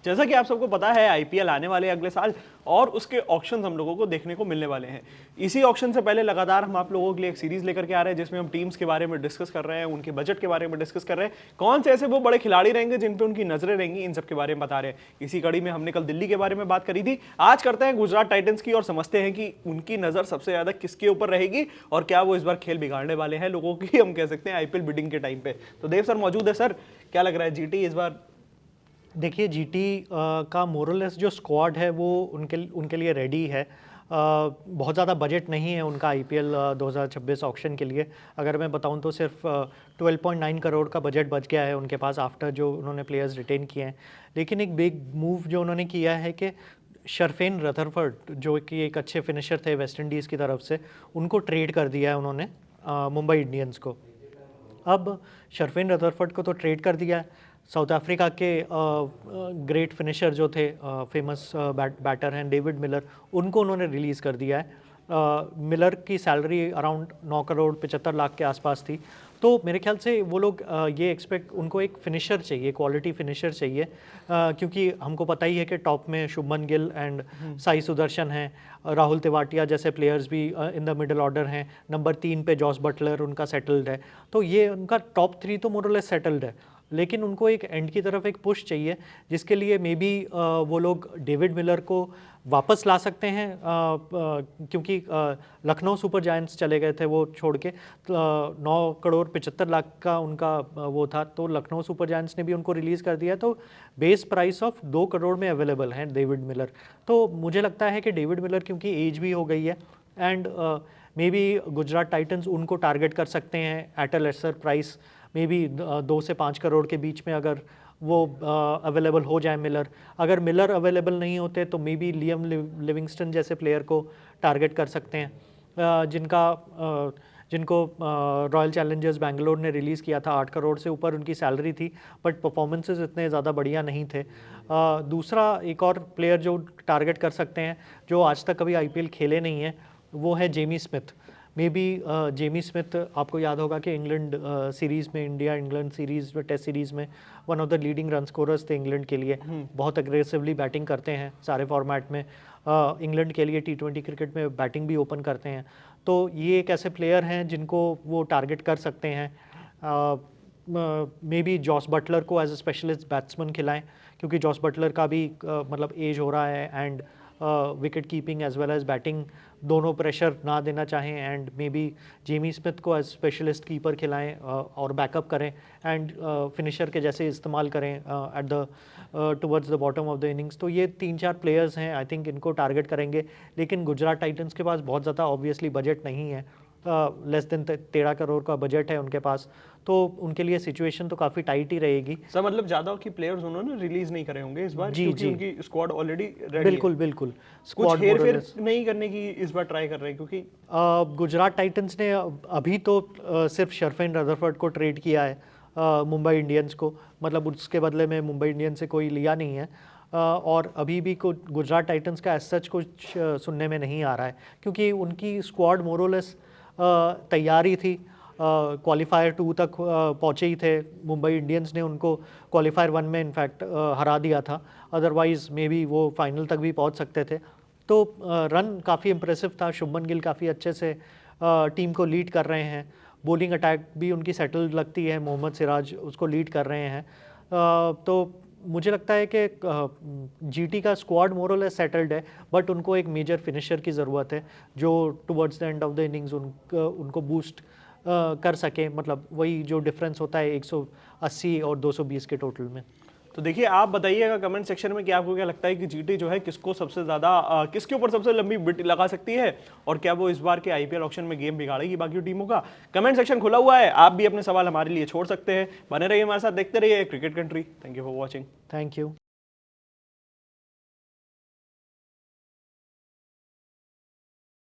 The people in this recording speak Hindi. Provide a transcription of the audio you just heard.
जैसा कि आप सबको पता है आईपीएल आने वाले अगले साल और उसके ऑक्शंस हम लोगों को देखने को मिलने वाले हैं। इसी ऑक्शन से पहले लगातार हम आप लोगों के लिए एक सीरीज लेकर के आ रहे हैं जिसमें हम टीम्स के बारे में डिस्कस कर रहे हैं, उनके बजट के बारे में डिस्कस कर रहे हैं, कौन से ऐसे वो बड़े खिलाड़ी रहेंगे जिन पे उनकी नजरें रहेंगी, इन सब के बारे में बता रहे हैं। इसी कड़ी में हमने कल दिल्ली के बारे में बात करी थी, आज करते हैं गुजरात टाइटंस की और समझते हैं कि उनकी नजर सबसे ज्यादा किसके ऊपर रहेगी और क्या वो इस बार खेल बिगाड़ने वाले हैं लोगों की, हम कह सकते हैं आईपीएल बिडिंग के टाइम पे। तो देव सर मौजूद है। सर क्या लग रहा है जीटी इस बार? देखिए जीटी का मोरलेस जो स्क्वाड है वो उनके लिए रेडी है। बहुत ज़्यादा बजट नहीं है उनका आईपीएल 2026 ऑक्शन के लिए। अगर मैं बताऊं तो सिर्फ 12.9 करोड़ का बजट बच गया है उनके पास आफ्टर जो उन्होंने प्लेयर्स रिटेन किए हैं। लेकिन एक बिग मूव जो उन्होंने किया है कि शर्फेन रदरफर्ड जो कि एक अच्छे फिनिशर थे वेस्ट इंडीज़ की तरफ से, उनको ट्रेड कर दिया है उन्होंने मुंबई इंडियंस को। अब शर्फेन रदरफर्ड को तो ट्रेड कर दिया है। साउथ अफ्रीका के ग्रेट फिनिशर जो थे, फेमस बैटर हैं डेविड मिलर, उनको उन्होंने रिलीज़ कर दिया है। मिलर की सैलरी अराउंड 9 करोड़ 75 लाख के आसपास थी। तो मेरे ख्याल से वो लोग ये एक्सपेक्ट, उनको एक फिनिशर चाहिए, क्वालिटी फिनिशर चाहिए, क्योंकि हमको पता ही है कि टॉप में शुभमन गिल एंड साई सुदर्शन हैं, राहुल तेवाटिया जैसे प्लेयर्स भी इन द मिडल ऑर्डर हैं। नंबर 3 पे जॉस बटलर उनका सेटल्ड है। तो ये उनका टॉप 3 तो मोर और लेस सेटल्ड है, लेकिन उनको एक एंड की तरफ एक पुश चाहिए जिसके लिए मे बी वो लोग डेविड मिलर को वापस ला सकते हैं, क्योंकि लखनऊ सुपर जायंट्स चले गए थे वो छोड़ के। 9 करोड़ 75 लाख का उनका वो था, तो लखनऊ सुपर जायंट्स ने भी उनको रिलीज़ कर दिया। तो बेस प्राइस ऑफ 2 करोड़ में अवेलेबल हैं डेविड मिलर। तो मुझे लगता है कि डेविड मिलर क्योंकि एज भी हो गई है and may be Gujarat Titans उनको टारगेट कर सकते हैं at a lesser price, may be 2 से 5 करोड़ के बीच में अगर वो अवेलेबल हो जाए मिलर। अगर मिलर अवेलेबल नहीं होते तो मे बी लियम लिविंगस्टन जैसे प्लेयर को टारगेट कर सकते हैं, जिनको रॉयल चैलेंजर्स बैंगलोर ने रिलीज़ किया था। 8 करोड़ से ऊपर उनकी सैलरी थी, बट परफॉर्मेंसेस इतने ज़्यादा बढ़िया नहीं थे। दूसरा एक और प्लेयर जो टारगेट कर सकते हैं जो आज तक कभी आईपीएल खेले नहीं है, वो है Jamie Smith. May be Jamie Smith, आपको याद होगा कि इंग्लैंड सीरीज़ में, इंडिया इंग्लैंड सीरीज़ में, टेस्ट सीरीज़ में one of the leading run scorers थे इंग्लैंड के लिए। बहुत अग्रेसिवली बैटिंग करते हैं सारे फॉर्मेट में। इंग्लैंड के लिए T20 क्रिकेट में बैटिंग भी ओपन करते हैं। तो ये एक ऐसे प्लेयर हैं जिनको वो टारगेट कर सकते हैं। मे बी जॉस बटलर को एज ए स्पेशलिस्ट बैट्समैन खिलाएं, क्योंकि जॉस बटलर का भी मतलब एज हो रहा है and wicket keeping as well as batting दोनों प्रेशर ना देना चाहें। And maybe Jamie Smith को एज स्पेशलिस्ट कीपर खिलाएं और बैकअप करें एंड फिनिशर के जैसे इस्तेमाल करें at the towards the bottom of the innings. तो ये 3-4 प्लेयर्स हैं, आई थिंक इनको टारगेट करेंगे। लेकिन गुजरात टाइटंस के पास बहुत ज़्यादा ऑब्वियसली बजट नहीं है, लेस देन 13 करोड़ का बजट है उनके पास। तो उनके लिए सिचुएशन तो काफ़ी टाइट ही रहेगी। सर मतलब ज्यादा की प्लेयर्स उन्होंने रिलीज नहीं करे होंगे इस बार, जी क्योंकि जी, उनकी स्क्वाड ऑलरेडी रेडी बिल्कुल है। बिल्कुल। कुछ हेर फेर नहीं करने की इस बार ट्राई कर रहे हैं, क्योंकि गुजरात टाइटंस ने अभी तो सिर्फ शर्फेन रदरफर्ड को ट्रेड किया है मुंबई इंडियंस को, मतलब उसके बदले में मुंबई इंडियंस से कोई लिया नहीं है। और अभी भी गुजरात टाइटंस का एज सच कुछ सुनने में नहीं आ रहा है, क्योंकि उनकी स्क्वाड मोरलेस तैयारी थी। क्वालिफायर 2 तक पहुँचे ही थे। मुंबई इंडियंस ने उनको क्वालिफायर 1 में इनफैक्ट हरा दिया था, अदरवाइज़ मे बी वो फाइनल तक भी पहुँच सकते थे। तो रन काफ़ी इम्प्रेसिव था। शुभमन गिल काफ़ी अच्छे से टीम को लीड कर रहे हैं। बॉलिंग अटैक भी उनकी सेटल्ड लगती है, मोहम्मद सिराज उसको लीड कर रहे हैं। तो मुझे लगता है कि जीटी का स्क्वाड मोर और लेस सेटल्ड है, बट उनको एक मेजर फिनिशर की ज़रूरत है जो towards the end of the innings उनको बूस्ट कर सके। मतलब वही जो डिफरेंस होता है 180 और 220 के टोटल में। तो देखिए आप बताइएगा कमेंट सेक्शन में कि आपको क्या लगता है कि जीटी जो है किसको सबसे ज़्यादा किसके ऊपर सबसे लंबी बिट लगा सकती है, और क्या वो इस बार के आईपीएल ऑक्शन में गेम बिगाड़ेगी बाकी टीमों का। कमेंट सेक्शन खुला हुआ है, आप भी अपने सवाल हमारे लिए छोड़ सकते हैं। बने रहिए हमारे साथ, देखते रहिए cricket country. Thank you for watching. Thank you.